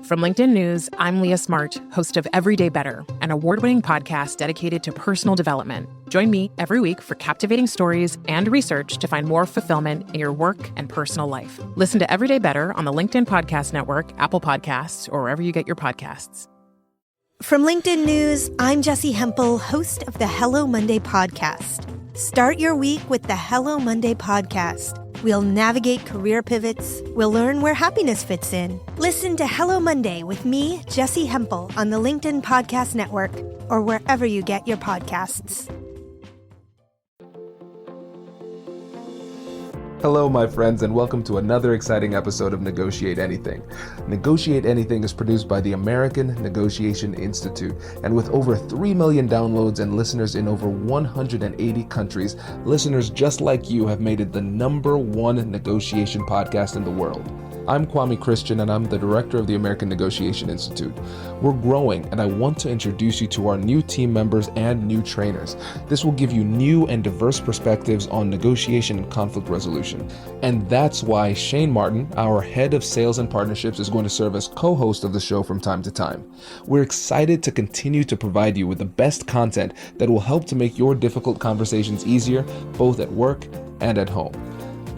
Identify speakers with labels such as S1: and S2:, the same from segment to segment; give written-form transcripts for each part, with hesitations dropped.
S1: From LinkedIn News, I'm Leah Smart, host of Everyday Better, an award-winning podcast dedicated to personal development. Join me every week for captivating stories and research to find more fulfillment in your work and personal life. Listen to Everyday Better on the LinkedIn Podcast Network, Apple Podcasts, or wherever you get your podcasts.
S2: From LinkedIn News, I'm Jessie Hempel, host of the Hello Monday podcast. Start your week with the Hello Monday podcast. We'll navigate career pivots. We'll learn where happiness fits in. Listen to Hello Monday with me, Jessie Hempel, on the LinkedIn Podcast Network or wherever you get your podcasts.
S3: Hello, my friends, and welcome to another exciting episode of Negotiate Anything. Negotiate Anything is produced by the American Negotiation Institute, and with over 3 million downloads and listeners in over 180 countries, listeners just like you have made it the #1 negotiation podcast in the world. I'm Kwame Christian, and I'm the director of the American Negotiation Institute. We're growing, and I want to introduce you to our new team members and new trainers. This will give you new and diverse perspectives on negotiation and conflict resolution. And that's why Shane Martin, our head of sales and partnerships, is going to serve as co-host of the show from time to time. We're excited to continue to provide you with the best content that will help to make your difficult conversations easier, both at work and at home.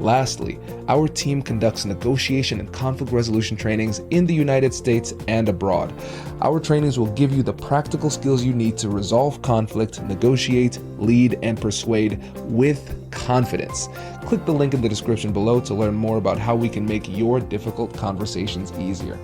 S3: Lastly, our team conducts negotiation and conflict resolution trainings in the United States and abroad. Our trainings will give you the practical skills you need to resolve conflict, negotiate, lead, and persuade with confidence. Click the link in the description below to learn more about how we can make your difficult conversations easier.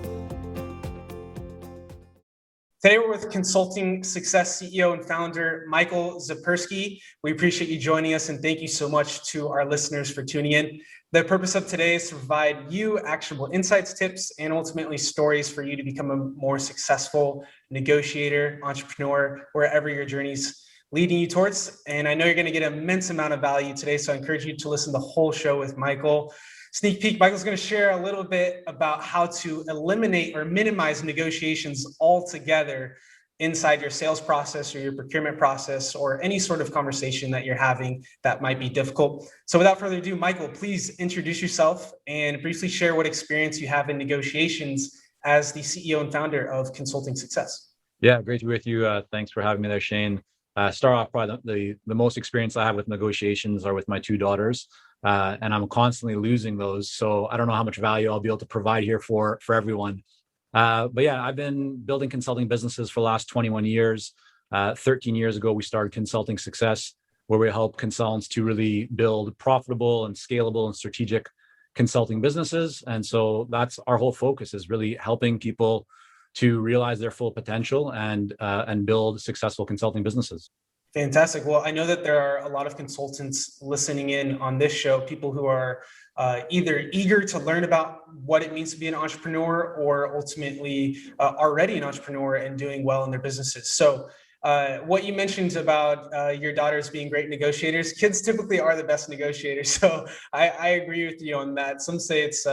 S4: Today, we're with Consulting Success CEO and founder, Michael Zipursky. We appreciate you joining us, and thank you so much to our listeners for tuning in. The purpose of today is to provide you actionable insights, tips, and ultimately stories for you to become a more successful negotiator, entrepreneur, wherever your journey's leading you towards. And I know you're going to get an immense amount of value today, so I encourage you to listen to the whole show with Michael. Sneak peek, Michael's going to share a little bit about how to eliminate or minimize negotiations altogether inside your sales process or your procurement process or any sort of conversation that you're having that might be difficult. So without further ado, Michael, please introduce yourself and briefly share what experience you have in negotiations as the CEO and founder of Consulting Success.
S5: Yeah, great to be with you. Thanks for having me there, Shane. Start off, probably the most experience I have with negotiations are with my 2 daughters. And I'm constantly losing those. So I don't know how much value I'll be able to provide here for everyone. But yeah, I've been building consulting businesses for the last 21 years. 13 years ago, we started Consulting Success, where we help consultants to really build profitable and scalable and strategic consulting businesses. And so that's our whole focus, is really helping people to realize their full potential and build successful consulting businesses.
S4: Fantastic. Well, I know that there are a lot of consultants listening in on this show, people who are either eager to learn about what it means to be an entrepreneur or ultimately already an entrepreneur and doing well in their businesses. So what you mentioned about your daughters being great negotiators, kids typically are the best negotiators. So I agree with you on that. Some say it's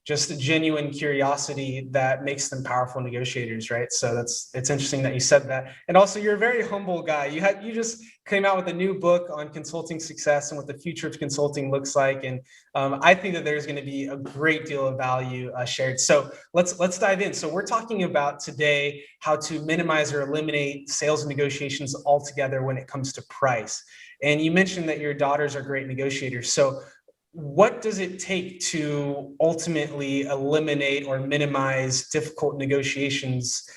S4: just a genuine curiosity that makes them powerful negotiators, right? So it's interesting that you said that. And also, you're a very humble guy. You just came out with a new book on consulting success and what the future of consulting looks like. And I think that there's going to be a great deal of value shared. So let's dive in. So we're talking about today how to minimize or eliminate sales negotiations altogether when it comes to price. And you mentioned that your daughters are great negotiators. So what does it take to ultimately eliminate or minimize difficult negotiations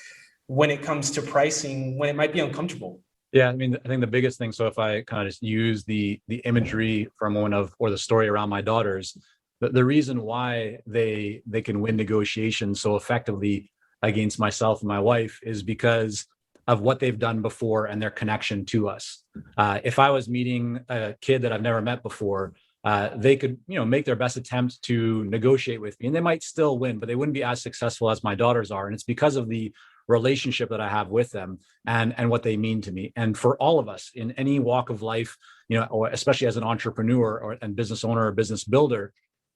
S4: when it comes to pricing, when it might be uncomfortable?
S5: Yeah, I mean, I think the biggest thing, so if I kind of just use the imagery for a moment or the story around my daughters, the reason why they can win negotiations so effectively against myself and my wife is because of what they've done before and their connection to us. If I was meeting a kid that I've never met before, they could, make their best attempt to negotiate with me, and they might still win, but they wouldn't be as successful as my daughters are. And it's because of the relationship that I have with them and what they mean to me. And for all of us in any walk of life, or especially as an entrepreneur and business owner or business builder,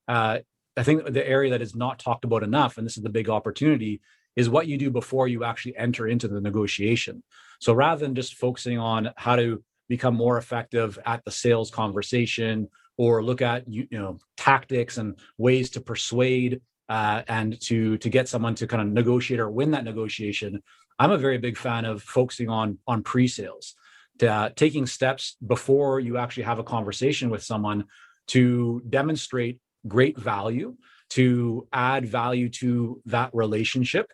S5: I think the area that is not talked about enough, and this is the big opportunity, is what you do before you actually enter into the negotiation. So rather than just focusing on how to become more effective at the sales conversation or look at tactics and ways to persuade, and to get someone to kind of negotiate or win that negotiation, I'm a very big fan of focusing on pre-sales, taking steps before you actually have a conversation with someone to demonstrate great value, to add value to that relationship,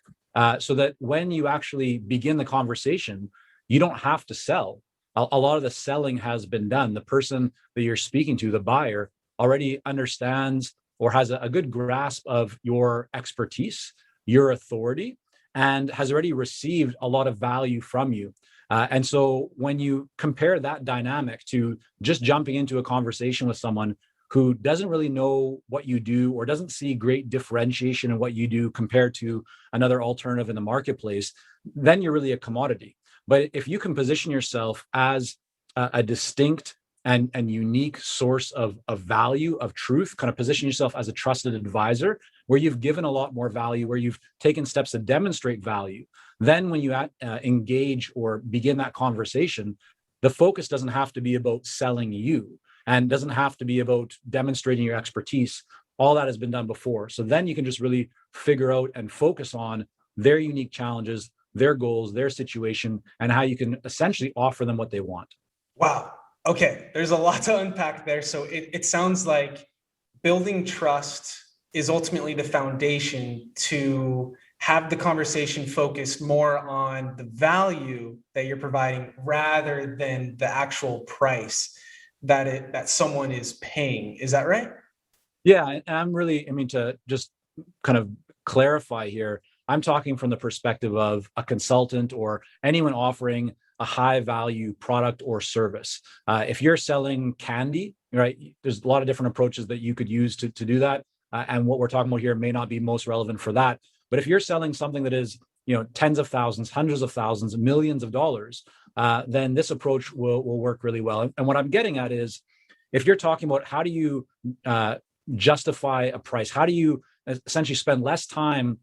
S5: so that when you actually begin the conversation, you don't have to sell. A lot of the selling has been done. The person that you're speaking to, the buyer, already understands or has a good grasp of your expertise, your authority, and has already received a lot of value from you. And so when you compare that dynamic to just jumping into a conversation with someone who doesn't really know what you do or doesn't see great differentiation in what you do compared to another alternative in the marketplace, then you're really a commodity. But if you can position yourself as a distinct and unique source of value, of truth, kind of position yourself as a trusted advisor, where you've given a lot more value, where you've taken steps to demonstrate value, then when you engage or begin that conversation, the focus doesn't have to be about selling you and doesn't have to be about demonstrating your expertise. All that has been done before. So then you can just really figure out and focus on their unique challenges, their goals, their situation, and how you can essentially offer them what they want.
S4: Wow. Okay. There's a lot to unpack there. So it sounds like building trust is ultimately the foundation to have the conversation focus more on the value that you're providing rather than the actual price that someone is paying. Is that right?
S5: Yeah. And to just kind of clarify here, I'm talking from the perspective of a consultant or anyone offering a high value product or service. If you're selling candy, right, there's a lot of different approaches that you could use to do that. And what we're talking about here may not be most relevant for that. But if you're selling something that is, tens of thousands, hundreds of thousands, millions of dollars, then this approach will work really well. And what I'm getting at is, if you're talking about how do you justify a price, how do you essentially spend less time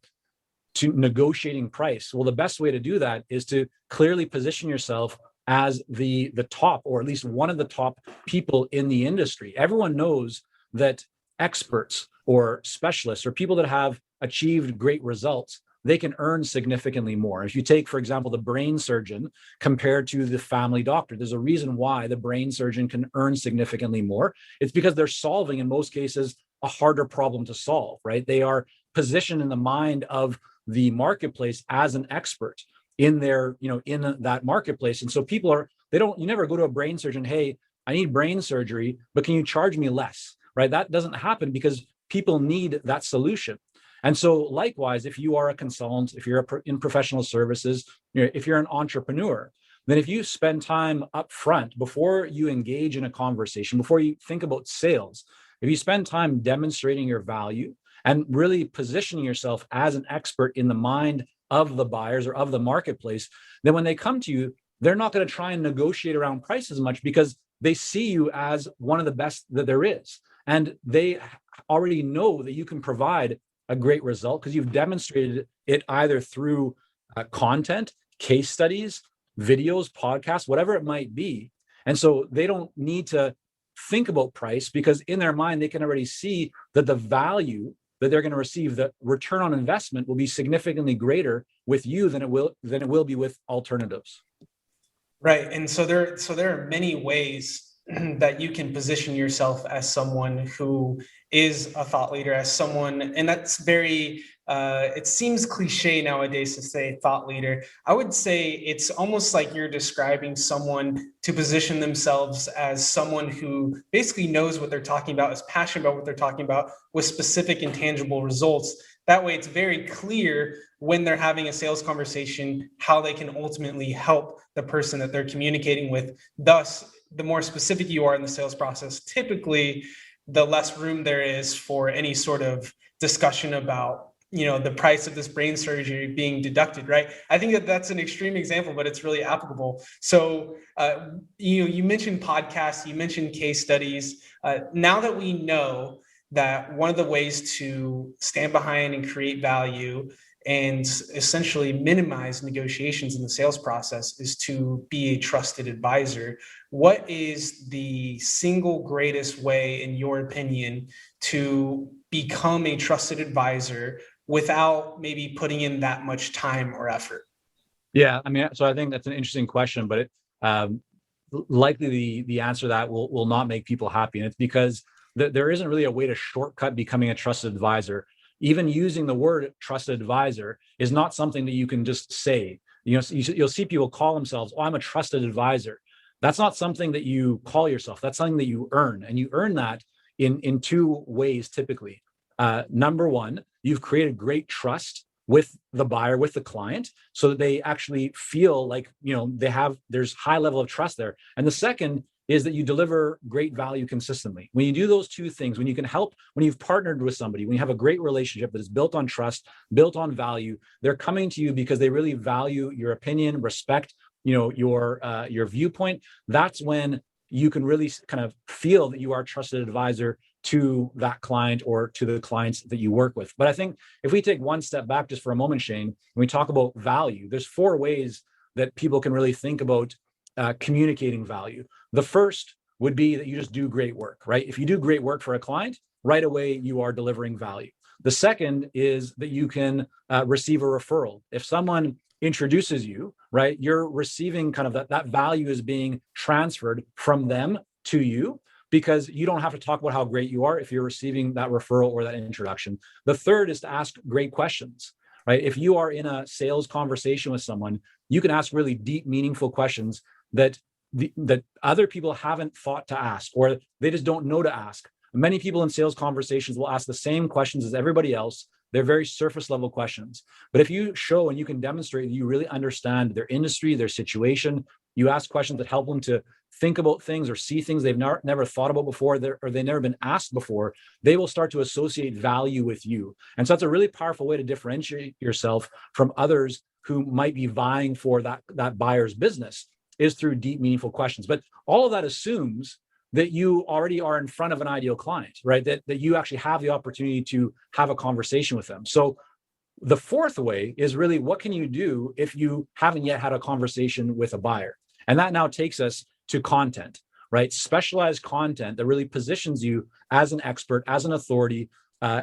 S5: to negotiating price? Well, the best way to do that is to clearly position yourself as the top, or at least one of the top people in the industry. Everyone knows that experts or specialists or people that have achieved great results, they can earn significantly more. If you take, for example, the brain surgeon compared to the family doctor, there's a reason why the brain surgeon can earn significantly more. It's because they're solving, in most cases, a harder problem to solve, right? They are positioned in the mind of the marketplace as an expert in their, in that marketplace. And so you never go to a brain surgeon, hey, I need brain surgery, but can you charge me less, right? That doesn't happen because people need that solution. And so likewise, if you are a consultant, if you're in professional services, if you're an entrepreneur, then if you spend time up front before you engage in a conversation, before you think about sales, if you spend time demonstrating your value and really positioning yourself as an expert in the mind of the buyers or of the marketplace, then when they come to you, they're not going to try and negotiate around price as much because they see you as one of the best that there is. And they already know that you can provide a great result because you've demonstrated it either through content, case studies, videos, podcasts, whatever it might be. And so they don't need to think about price because in their mind, they can already see that the value that they're going to receive, the return on investment will be significantly greater with you than it will be with alternatives.
S4: Right. And so there are many ways that you can position yourself as someone who is a thought leader, as someone, and that's very, it seems cliche nowadays to say thought leader. I would say it's almost like you're describing someone to position themselves as someone who basically knows what they're talking about, is passionate about what they're talking about with specific and tangible results. That way it's very clear when they're having a sales conversation, how they can ultimately help the person that they're communicating with. Thus, the more specific you are in the sales process, typically the less room there is for any sort of discussion about, the price of this brain surgery being deducted, right? I think that that's an extreme example, but it's really applicable. So, you mentioned podcasts, you mentioned case studies. Now that we know that one of the ways to stand behind and create value and essentially minimize negotiations in the sales process is to be a trusted advisor, what is the single greatest way, in your opinion, to become a trusted advisor without maybe putting in that much time or effort?
S5: Yeah, I mean, so I think that's an interesting question, but likely the answer to that will not make people happy. And it's because there isn't really a way to shortcut becoming a trusted advisor. Even using the word trusted advisor is not something that you can just say. You'll see people call themselves, "Oh, I'm a trusted advisor." That's not something that you call yourself. That's something that you earn. And you earn that in two ways typically. Number one, you've created great trust with the buyer, with the client, so that they actually feel like, there's high level of trust there. And the second is that you deliver great value consistently. When you do those two things, when you've partnered with somebody, when you have a great relationship that is built on trust, built on value, they're coming to you because they really value your opinion, respect, your viewpoint. That's when you can really kind of feel that you are a trusted advisor to that client or to the clients that you work with. But I think if we take one step back just for a moment, Shane, and we talk about value, there's 4 ways that people can really think about communicating value. The first would be that you just do great work, right? If you do great work for a client, right away you are delivering value. The second is that you can receive a referral. If someone introduces you, right, you're receiving kind of that value is being transferred from them to you, because you don't have to talk about how great you are if you're receiving that referral or that introduction. The third is to ask great questions, right? If you are in a sales conversation with someone, you can ask really deep, meaningful questions that other people haven't thought to ask, or they just don't know to ask. Many people in sales conversations will ask the same questions as everybody else. They're very surface level questions. But if you show and you can demonstrate that you really understand their industry, their situation, you ask questions that help them to think about things or see things they've never thought about before, or they've never been asked before, they will start to associate value with you. And so that's a really powerful way to differentiate yourself from others who might be vying for that buyer's business, is through deep, meaningful questions. But all of that assumes that you already are in front of an ideal client, right? That you actually have the opportunity to have a conversation with them. So the fourth way is really, what can you do if you haven't yet had a conversation with a buyer? And that now takes us to content, right? Specialized content that really positions you as an expert, as an authority,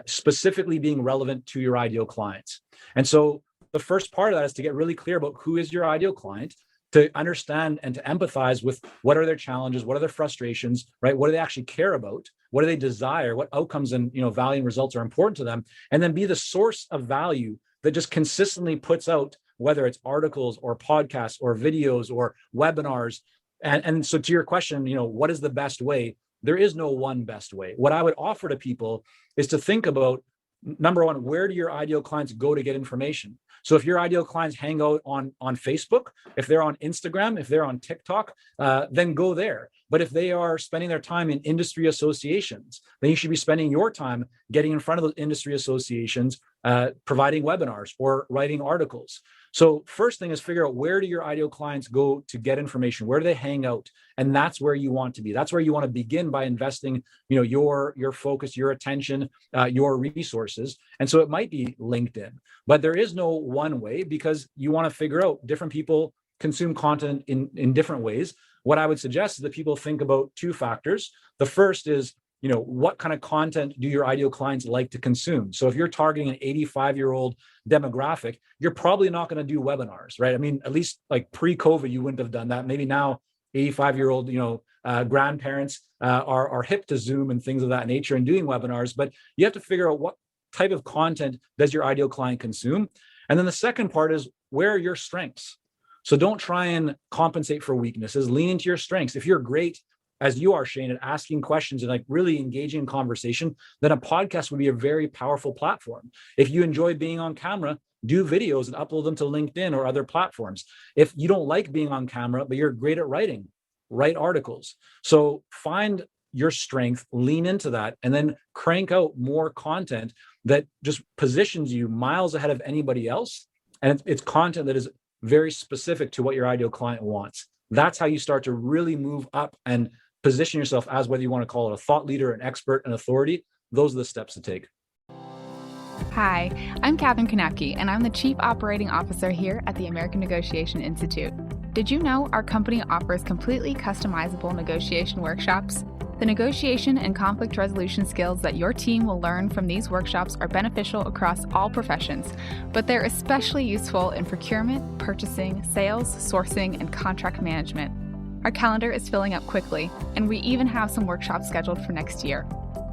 S5: specifically being relevant to your ideal clients. And so the first part of that is to get really clear about who is your ideal client, to understand and to empathize with what are their challenges, what are their frustrations, right? What do they actually care about? What do they desire? What outcomes and value and results are important to them? And then be the source of value that just consistently puts out, whether it's articles or podcasts or videos or webinars. And so to your question, what is the best way? There is no one best way. What I would offer to people is to think about, number one, where do your ideal clients go to get information? So if your ideal clients hang out on Facebook, if they're on Instagram, if they're on TikTok, then go there. But if they are spending their time in industry associations, then you should be spending your time getting in front of those industry associations, providing webinars or writing articles. So first thing is figure out, where do your ideal clients go to get information? Where do they hang out? And that's where you want to be. That's where you want to begin by investing, your focus, your attention, your resources. And so it might be LinkedIn, but there is no one way, because you want to figure out different people consume content in different ways. What I would suggest is that people think about 2 factors. The first is, what kind of content do your ideal clients like to consume? So if you're targeting an 85-year-old demographic, you're probably not going to do webinars, right? I mean, at least like pre-COVID, you wouldn't have done that. Maybe now 85-year-old, grandparents are hip to Zoom and things of that nature and doing webinars, but you have to figure out what type of content does your ideal client consume? And then the second part is, where are your strengths? So don't try and compensate for weaknesses. Lean into your strengths. If you're great, as you are, Shane, at asking questions and like really engaging in conversation, then a podcast would be a very powerful platform. If you enjoy being on camera, do videos and upload them to LinkedIn or other platforms. If you don't like being on camera, but you're great at writing, write articles. So find your strength, lean into that, and then crank out more content that just positions you miles ahead of anybody else. And it's content that is very specific to what your ideal client wants. That's how you start to really move up and position yourself as, whether you want to call it a thought leader, an expert, an authority. Those are the steps to take.
S6: Hi, I'm Katherine Kanapke, and I'm the Chief Operating Officer here at the American Negotiation Institute. Did you know our company offers completely customizable negotiation workshops? The negotiation and conflict resolution skills that your team will learn from these workshops are beneficial across all professions, but they're especially useful in procurement, purchasing, sales, sourcing, and contract management. Our calendar is filling up quickly, and we even have some workshops scheduled for next year.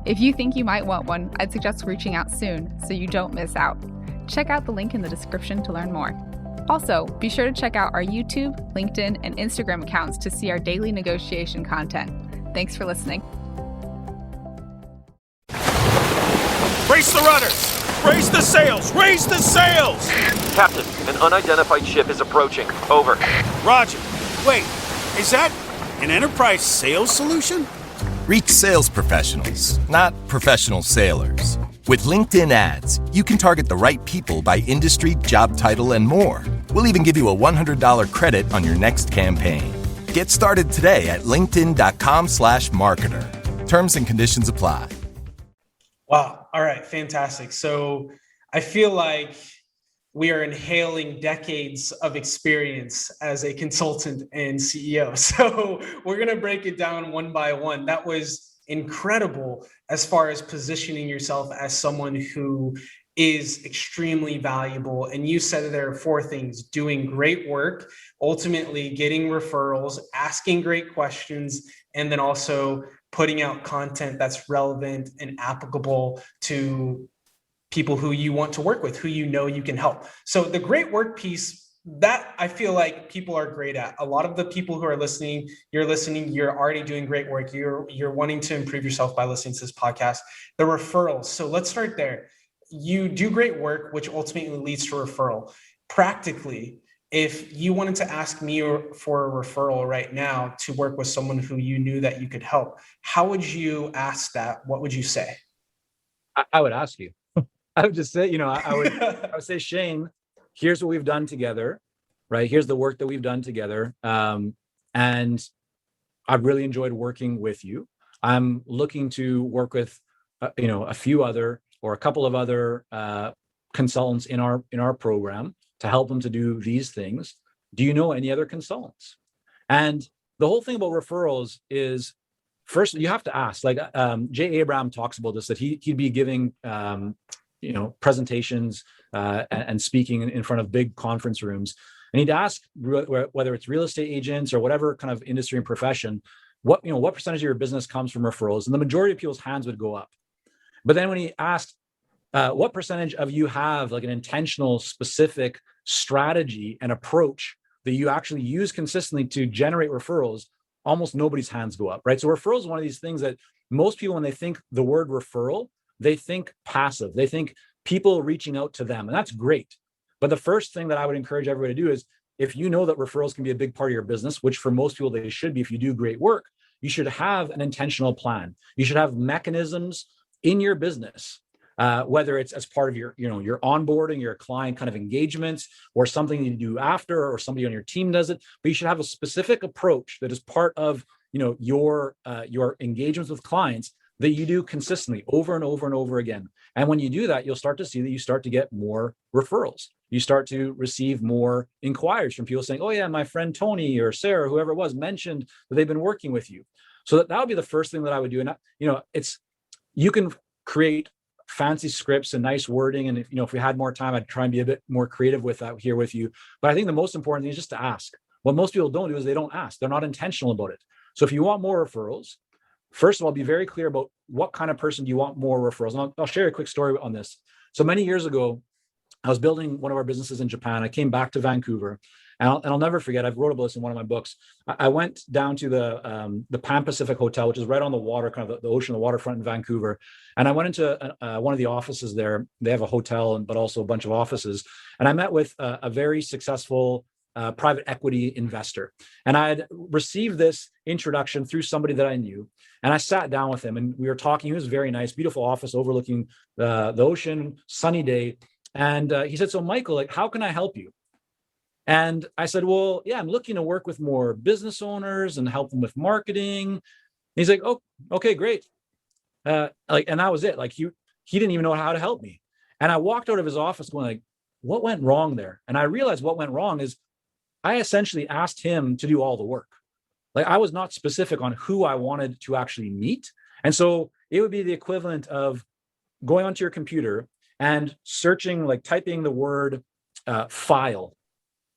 S6: If you think you might want one, I'd suggest reaching out soon so you don't miss out. Check out the link in the description to learn more. Also, be sure to check out our YouTube, LinkedIn, and Instagram accounts to see our daily negotiation content. Thanks for listening.
S7: Brace the rudders! Raise the sails! Raise the sails!
S8: Captain, an unidentified ship is approaching. Over.
S7: Roger. Wait, is that an enterprise sales solution?
S9: Reach sales professionals, not professional sailors. With LinkedIn ads, you can target the right people by industry, job title, and more. We'll even give you a $100 credit on your next campaign. Get started today at linkedin.com/marketer. Terms and conditions apply.
S4: Wow. All right. Fantastic. So I feel like we are inhaling decades of experience as a consultant and CEO. So we're going to break it down one by one. That was incredible as far as positioning yourself as someone who is extremely valuable. And you said that there are 4 things: doing great work, ultimately getting referrals, asking great questions, and then also putting out content that's relevant and applicable to people who you want to work with, who you know you can help. So the great work piece, that I feel like people are great at. A lot of the people who are listening, you're already doing great work. You're wanting to improve yourself by listening to this podcast. The referrals. So let's start there. You do great work, which ultimately leads to referral. Practically, if you wanted to ask me for a referral right now to work with someone who you knew that you could help, how would you ask that? What would you say?
S5: I would ask you. I would just say, I would say, Shane, here's what we've done together, right? Here's the work that we've done together. And I've really enjoyed working with you. I'm looking to work with, a few other or a couple of other consultants in our program to help them to do these things. Do you know any other consultants? And the whole thing about referrals is, first, you have to ask. Like Jay Abraham talks about this, that he'd be giving presentations and speaking in front of big conference rooms, and he'd ask whether it's real estate agents or whatever kind of industry and profession, what percentage of your business comes from referrals, and the majority of people's hands would go up. But then when he asked, what percentage of you have like an intentional, specific strategy and approach that you actually use consistently to generate referrals, almost nobody's hands go up, right? So referrals is one of these things that most people, when they think the word referral, they think passive. They think people reaching out to them, and that's great. But the first thing that I would encourage everybody to do is, if you know that referrals can be a big part of your business, which for most people they should be if you do great work, you should have an intentional plan. You should have mechanisms in your business, whether it's as part of your onboarding, your client kind of engagements, or something you do after, or somebody on your team does it. But you should have a specific approach that is part of your engagements with clients that you do consistently over and over and over again. And when you do that, you'll start to see that you start to get more referrals. You start to receive more inquiries from people saying, oh yeah, my friend Tony or Sarah, whoever it was, mentioned that they've been working with you. So that would be the first thing that I would do. And you can create fancy scripts and nice wording. And if we had more time, I'd try and be a bit more creative with that here with you. But I think the most important thing is just to ask. What most people don't do is they don't ask. They're not intentional about it. So if you want more referrals, first of all, be very clear about what kind of person do you want more referrals. And I'll share a quick story on this. So many years ago, I was building one of our businesses in Japan. I came back to Vancouver, and I'll never forget, I've wrote about this in one of my books. I went down to the Pan Pacific Hotel, which is right on the water, kind of the ocean, the waterfront in Vancouver. And I went into one of the offices there. They have a hotel, but also a bunch of offices. And I met with a very successful private equity investor. And I had received this introduction through somebody that I knew. And I sat down with him and we were talking. He was very nice, beautiful office overlooking the ocean, sunny day. And he said, so Michael, like, how can I help you? And I said, well, yeah, I'm looking to work with more business owners and help them with marketing. And he's like, oh, okay, great. And that was it. Like he didn't even know how to help me. And I walked out of his office going like, what went wrong there? And I realized what went wrong is I essentially asked him to do all the work. Like, I was not specific on who I wanted to actually meet. And so it would be the equivalent of going onto your computer and searching, like typing the word file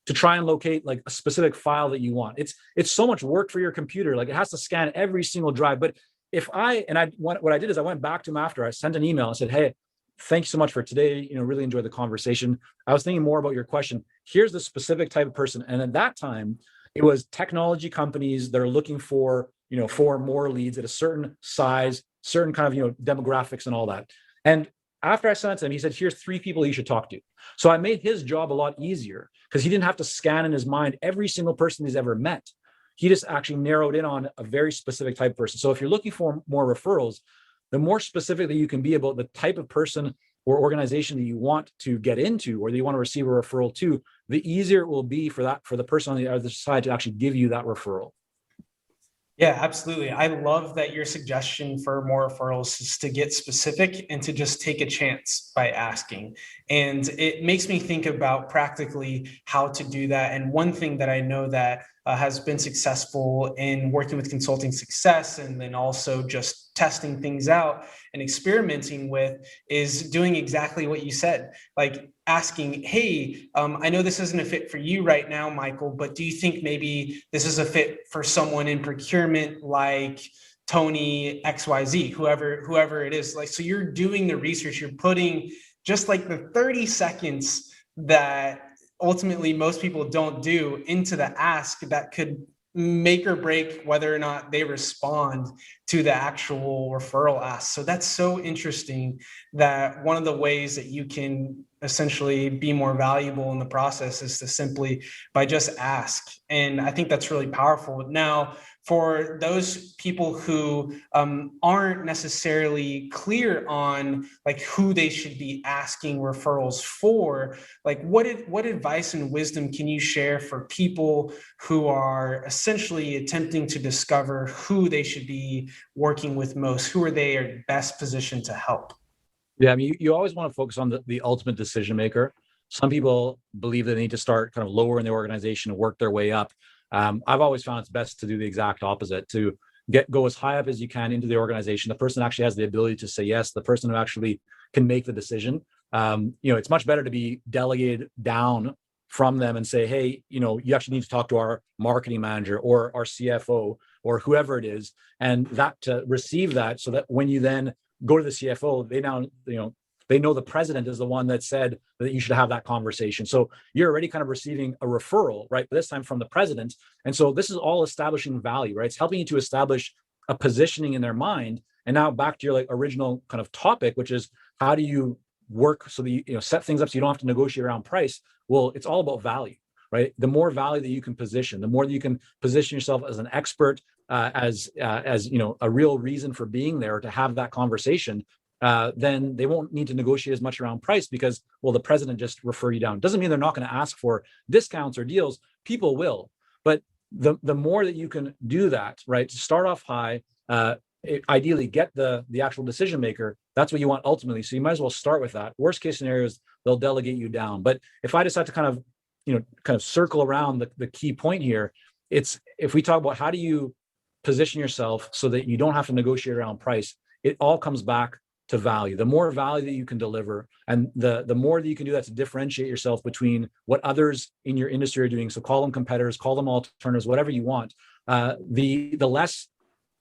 S5: to try and locate like a specific file that you want. It's so much work for your computer. Like, it has to scan every single drive. But what I did is I went back to him after. I sent an email and said, hey, thanks so much for today. Really enjoyed the conversation. I was thinking more about your question. Here's the specific type of person. And at that time, it was technology companies that are looking for, for more leads at a certain size, certain kind of, demographics and all that. And after I sent it to him, he said, here's 3 people you should talk to. So I made his job a lot easier because he didn't have to scan in his mind every single person he's ever met. He just actually narrowed in on a very specific type of person. So if you're looking for more referrals, the more specific that you can be about the type of person or organization that you want to get into or that you want to receive a referral to, the easier it will be for the person on the other side to actually give you that referral.
S4: Yeah, absolutely. I love that your suggestion for more referrals is to get specific and to just take a chance by asking. And it makes me think about practically how to do that. And one thing that I know that has been successful in working with consulting success and then also just testing things out and experimenting with is doing exactly what you said, like asking, hey, I know this isn't a fit for you right now, Michael, but do you think maybe this is a fit for someone in procurement like Tony XYZ, whoever it is? Like, so you're doing the research, you're putting just like the 30 seconds that ultimately most people don't do into the ask that could make or break whether or not they respond to the actual referral ask. So that's so interesting that one of the ways that you can essentially be more valuable in the process is to simply by just ask. And I think that's really powerful. Now, for those people who aren't necessarily clear on like who they should be asking referrals for, like what advice and wisdom can you share for people who are essentially attempting to discover who they should be working with most? Who are they best positioned to help?
S5: Yeah, I mean, you always want to focus on the ultimate decision maker. Some people believe they need to start kind of lower in the organization and work their way up. I've always found it's best to do the exact opposite, to go as high up as you can into the organization. The person actually has the ability to say yes, the person who actually can make the decision. It's much better to be delegated down from them and say, hey, you actually need to talk to our marketing manager or our CFO or whoever it is, and that to receive that so that when you then go to the CFO, they know the president is the one that said that you should have that conversation. So you're already kind of receiving a referral, right? But this time from the president. And so this is all establishing value, right? It's helping you to establish a positioning in their mind. And now back to your original kind of topic, which is how do you work so that you set things up so you don't have to negotiate around price? Well, it's all about value, right? The more value that you can position, the more that you can position yourself as an expert, as a real reason for being there to have that conversation, then they won't need to negotiate as much around price because, well, the president just refer you down. Doesn't mean they're not going to ask for discounts or deals. People will, but the more that you can do that, right, to start off high, ideally get the actual decision maker. That's what you want ultimately. So you might as well start with that. Worst case scenarios, they'll delegate you down. But if I decide to kind of circle around the key point here, it's if we talk about how do you position yourself so that you don't have to negotiate around price, it all comes back to value. The more value that you can deliver and the more that you can do that to differentiate yourself between what others in your industry are doing. So call them competitors, call them alternatives, whatever you want. The less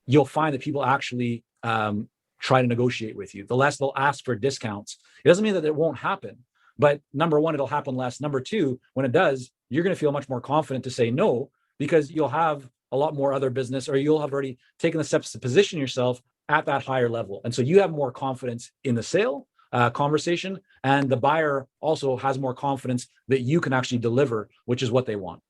S5: you'll find that people actually try to negotiate with you, the less they'll ask for discounts. It doesn't mean that it won't happen, but number one, it'll happen less. Number two, when it does, you're going to feel much more confident to say no, because you'll have a lot more other business, or you'll have already taken the steps to position yourself at that higher level. And so you have more confidence in the sale conversation, and the buyer also has more confidence that you can actually deliver, which is what they want.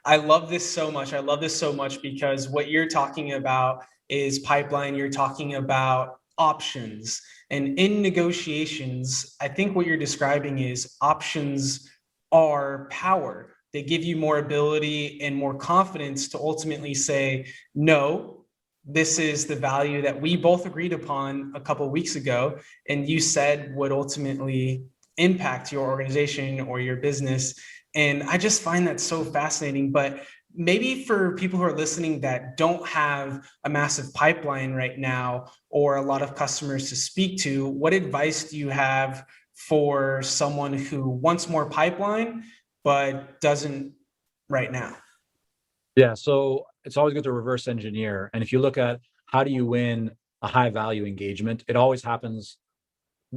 S4: I love this so much. I love this so much because what you're talking about is pipeline. You're talking about options. And in negotiations, I think what you're describing is options are power. They give you more ability and more confidence to ultimately say, no, this is the value that we both agreed upon a couple of weeks ago, and you said would ultimately impact your organization or your business. And I just find that so fascinating. But maybe for people who are listening that don't have a massive pipeline right now or a lot of customers to speak to, what advice do you have for someone who wants more pipeline but doesn't right now?
S5: Yeah, so it's always good to reverse engineer. And if you look at how do you win a high value engagement, it always happens,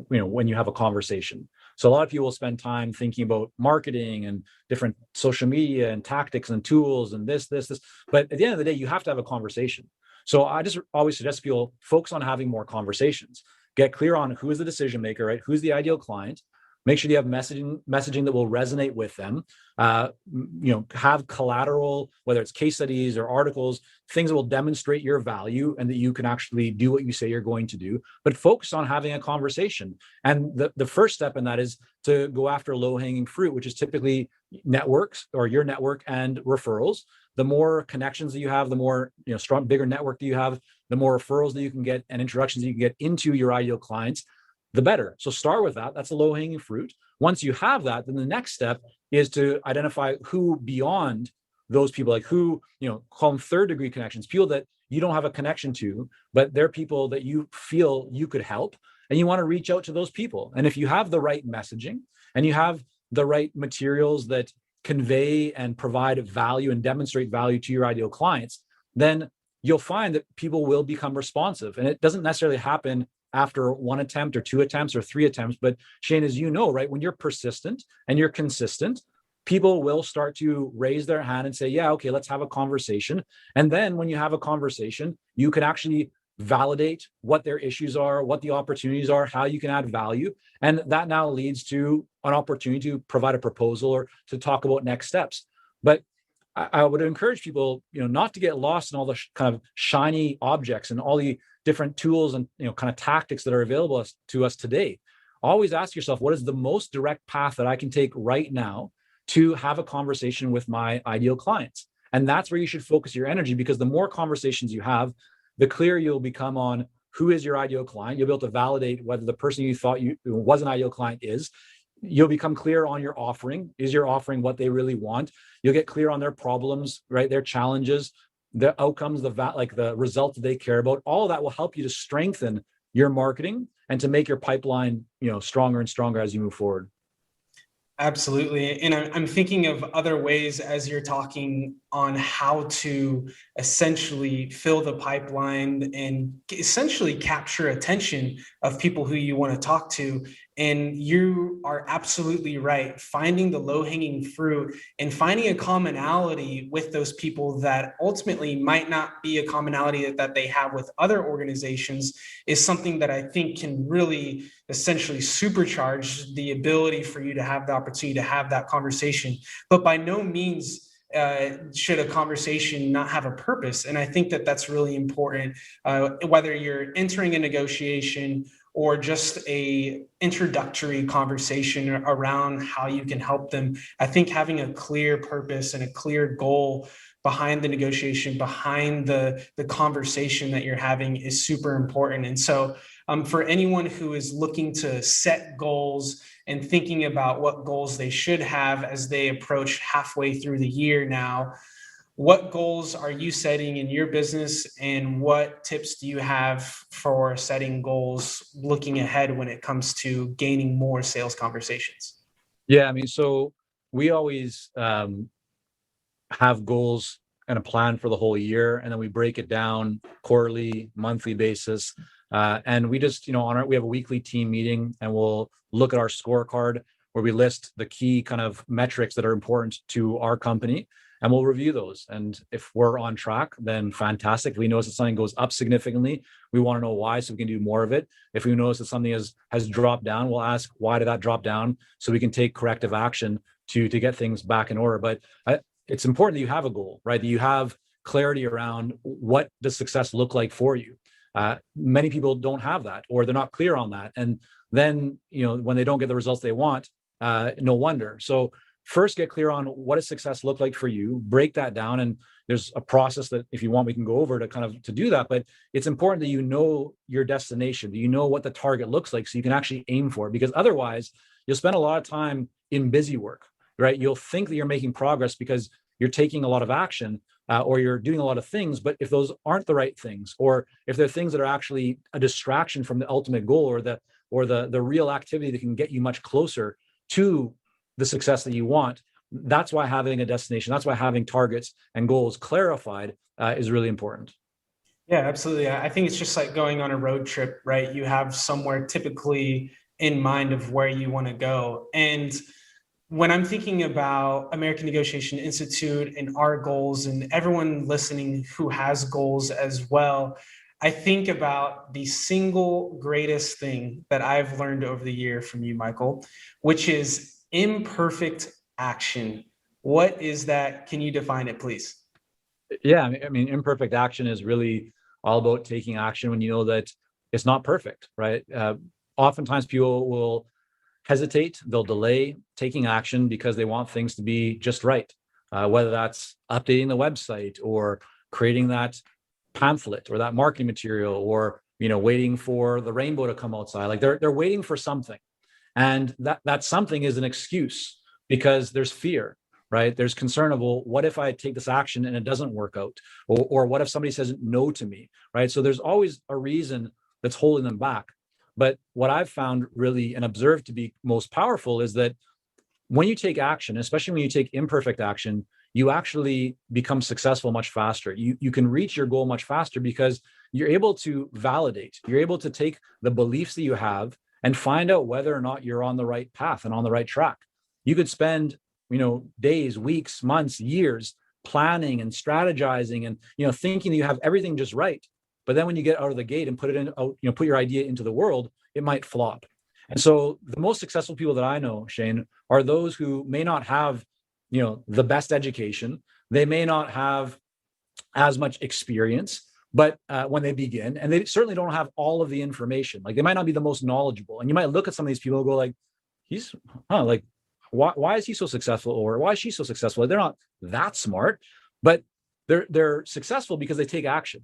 S5: when you have a conversation. So a lot of people spend time thinking about marketing and different social media and tactics and tools and this. But at the end of the day, you have to have a conversation. So I just always suggest people focus on having more conversations. Get clear on who is the decision maker, right? Who's the ideal client? Make sure you have messaging that will resonate with them. Have collateral, whether it's case studies or articles, things that will demonstrate your value and that you can actually do what you say you're going to do. But focus on having a conversation. And the first step in that is to go after low-hanging fruit, which is typically networks or your network and referrals. The more connections that you have, the more strong, bigger network that you have, the more referrals that you can get and introductions that you can get into your ideal clients, the better. So start with that. That's a low-hanging fruit. Once you have that, then the next step is to identify who beyond those people, like who, call them third degree connections, people that you don't have a connection to, but they're people that you feel you could help, and you want to reach out to those people. And if you have the right messaging and you have the right materials that convey and provide value and demonstrate value to your ideal clients, then you'll find that people will become responsive. And it doesn't necessarily happen after one attempt or two attempts or three attempts. But Shane, as you know, right, when you're persistent and you're consistent, people will start to raise their hand and say, yeah, okay, let's have a conversation. And then when you have a conversation, you can actually validate what their issues are, what the opportunities are, how you can add value. And that now leads to an opportunity to provide a proposal or to talk about next steps. But I would encourage people, not to get lost in all the kind of shiny objects and all the different tools and kind of tactics that are available to us today. Always ask yourself, what is the most direct path that I can take right now to have a conversation with my ideal clients? And that's where you should focus your energy, because the more conversations you have, the clearer you'll become on who is your ideal client. You'll be able to validate whether the person you thought you was an ideal client is. You'll become clear on your offering. Is your offering what they really want? You'll get clear on their problems, right? Their challenges, the outcomes, the results that they care about. All of that will help you to strengthen your marketing and to make your pipeline, stronger and stronger as you move forward.
S4: Absolutely. And I'm thinking of other ways as you're talking on how to essentially fill the pipeline and essentially capture attention of people who you want to talk to. And you are absolutely right. Finding the low-hanging fruit and finding a commonality with those people that ultimately might not be a commonality that they have with other organizations is something that I think can really essentially supercharge the ability for you to have the opportunity to have that conversation. But by no means should a conversation not have a purpose. And I think that that's really important, whether you're entering a negotiation or just a introductory conversation around how you can help them. I think having a clear purpose and a clear goal behind the negotiation, behind the conversation that you're having is super important. And so for anyone who is looking to set goals and thinking about what goals they should have as they approach halfway through the year now, what goals are you setting in your business, and what tips do you have for setting goals looking ahead when it comes to gaining more sales conversations?
S5: Yeah, so we always have goals and a plan for the whole year, and then we break it down quarterly, monthly basis. And we just, we have a weekly team meeting, and we'll look at our scorecard where we list the key kind of metrics that are important to our company, and we'll review those. And if we're on track, then fantastic. If we notice that something goes up significantly, we want to know why, so we can do more of it. If we notice that something has dropped down, we'll ask, why did that drop down? So we can take corrective action to get things back in order. But it's important that you have a goal, right? That you have clarity around what does success look like for you. Many people don't have that, or they're not clear on that. And then, when they don't get the results they want, no wonder. So first, get clear on what does success look like for you, break that down. And there's a process that if you want, we can go over to do that. But it's important that you know your destination, that you know what the target looks like, so you can actually aim for it. Because otherwise, you'll spend a lot of time in busy work, right? You'll think that you're making progress because you're taking a lot of action, or you're doing a lot of things. But if those aren't the right things, or if they're things that are actually a distraction from the ultimate goal, or the real activity that can get you much closer to the success that you want, that's why having a destination, that's why having targets and goals clarified is really important.
S4: Yeah, absolutely. I think it's just like going on a road trip, right? You have somewhere typically in mind of where you want to go. And when I'm thinking about American Negotiation Institute and our goals, and everyone listening who has goals as well, I think about the single greatest thing that I've learned over the year from you, Michael, which is imperfect action. What is that? Can you define it, please?
S5: Yeah, I mean, imperfect action is really all about taking action when you know that it's not perfect, right? Oftentimes people will hesitate, they'll delay taking action because they want things to be just right, whether that's updating the website or creating that pamphlet or that marketing material, or waiting for the rainbow to come outside. Like they're waiting for something, and that something is an excuse because there's fear, right? There's concern of, well, what if I take this action and it doesn't work out, or what if somebody says no to me, right? So there's always a reason that's holding them back. But what I've found really and observed to be most powerful is that when you take action, especially when you take imperfect action, you actually become successful much faster. You can reach your goal much faster because you're able to validate, you're able to take the beliefs that you have and find out whether or not you're on the right path and on the right track. You could spend, days, weeks, months, years planning and strategizing and, thinking that you have everything just right. But then when you get out of the gate and put it in, put your idea into the world, it might flop. And so the most successful people that I know, Shane, are those who may not have, the best education. They may not have as much experience, but when they begin, and they certainly don't have all of the information, like they might not be the most knowledgeable. And you might look at some of these people and go like, why is he so successful? Or why is she so successful? They're not that smart, but they're successful because they take action.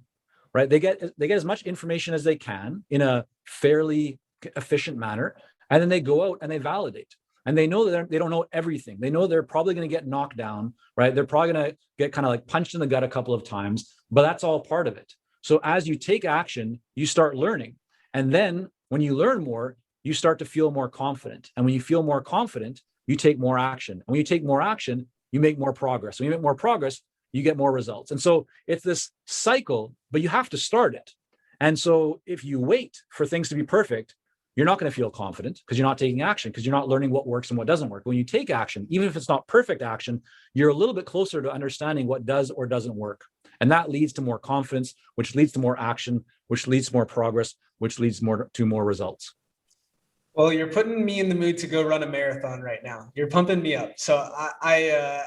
S5: Right? They get as much information as they can in a fairly efficient manner, and then they go out and they validate. And they know that they don't know everything. They know they're probably going to get knocked down, right? They're probably going to get kind of like punched in the gut a couple of times, but that's all part of it. So as you take action, you start learning. And then when you learn more, you start to feel more confident. And when you feel more confident, you take more action. And when you take more action, you make more progress. When you make more progress, you get more results. And so it's this cycle, but you have to start it. And so if you wait for things to be perfect, you're not going to feel confident because you're not taking action, because you're not learning what works and what doesn't work. When you take action, even if it's not perfect action, you're a little bit closer to understanding what does or doesn't work. And that leads to more confidence, which leads to more action, which leads to more progress, which leads to more results.
S4: Well, you're putting me in the mood to go run a marathon right now. You're pumping me up. So I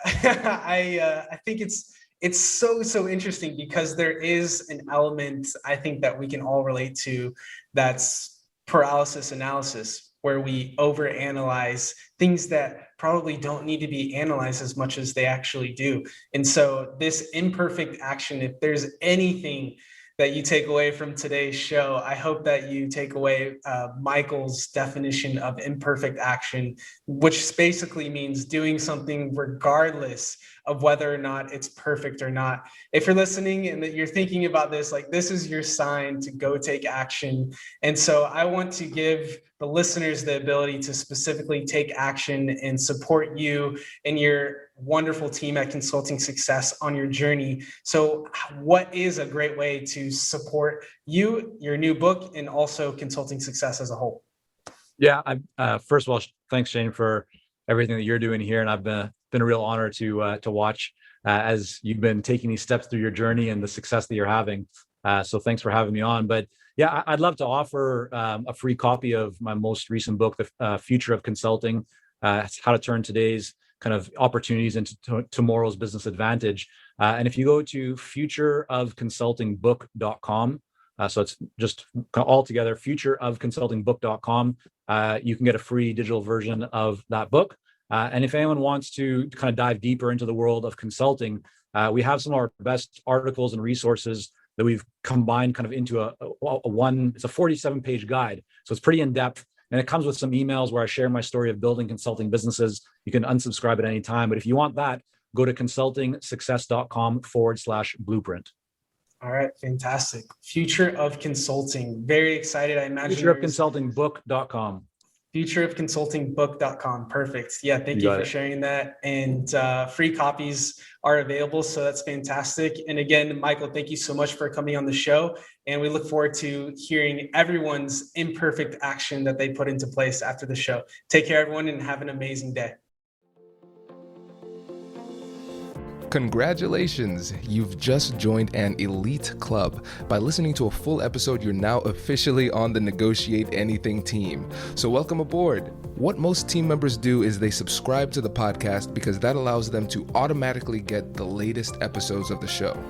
S4: think it's so interesting because there is an element I think that we can all relate to, that's paralysis analysis, where we overanalyze things that probably don't need to be analyzed as much as they actually do. And so this imperfect action, if there's anything that you take away from today's show, I hope that you take away Michael's definition of imperfect action, which basically means doing something regardless of whether or not it's perfect or not. If you're listening and that you're thinking about this, like, this is your sign to go take action. And so I want to give the listeners the ability to specifically take action and support you and your wonderful team at Consulting Success on your journey. So what is a great way to support you, your new book, and also Consulting Success as a whole?
S5: Yeah, first of all, thanks, Shane, for everything that you're doing here. And I've been a real honor to watch as you've been taking these steps through your journey and the success that you're having. So thanks for having me on. But yeah, I'd love to offer a free copy of my most recent book, The Future of Consulting, how to turn today's kind of opportunities into tomorrow's business advantage. And if you go to futureofconsultingbook.com, so it's just all together, futureofconsultingbook.com, you can get a free digital version of that book. And if anyone wants to kind of dive deeper into the world of consulting, we have some of our best articles and resources that we've combined kind of into it's a 47-page guide. So it's pretty in-depth. And it comes with some emails where I share my story of building consulting businesses. You can unsubscribe at any time. But if you want that, go to consultingsuccess.com/blueprint.
S4: All right, fantastic. Future of Consulting. Very excited. I imagine
S5: Futureofconsultingbook.com.
S4: Futureofconsultingbook.com. Perfect. Yeah, thank you for sharing that. And free copies are available, so that's fantastic. And again, Michael, thank you so much for coming on the show. And we look forward to hearing everyone's imperfect action that they put into place after the show. Take care, everyone, and have an amazing day.
S3: Congratulations! You've just joined an elite club. By listening to a full episode, you're now officially on the Negotiate Anything team. So welcome aboard. What most team members do is they subscribe to the podcast because that allows them to automatically get the latest episodes of the show.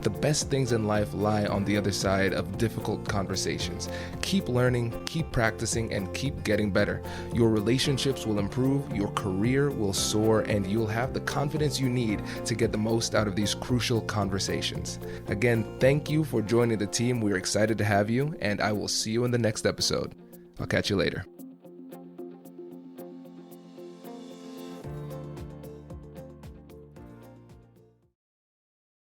S3: The best things in life lie on the other side of difficult conversations. Keep learning, keep practicing, and keep getting better. Your relationships will improve, your career will soar, and you'll have the confidence you need to get the most out of these crucial conversations. Again, thank you for joining the team. We're excited to have you, and I will see you in the next episode. I'll catch you later.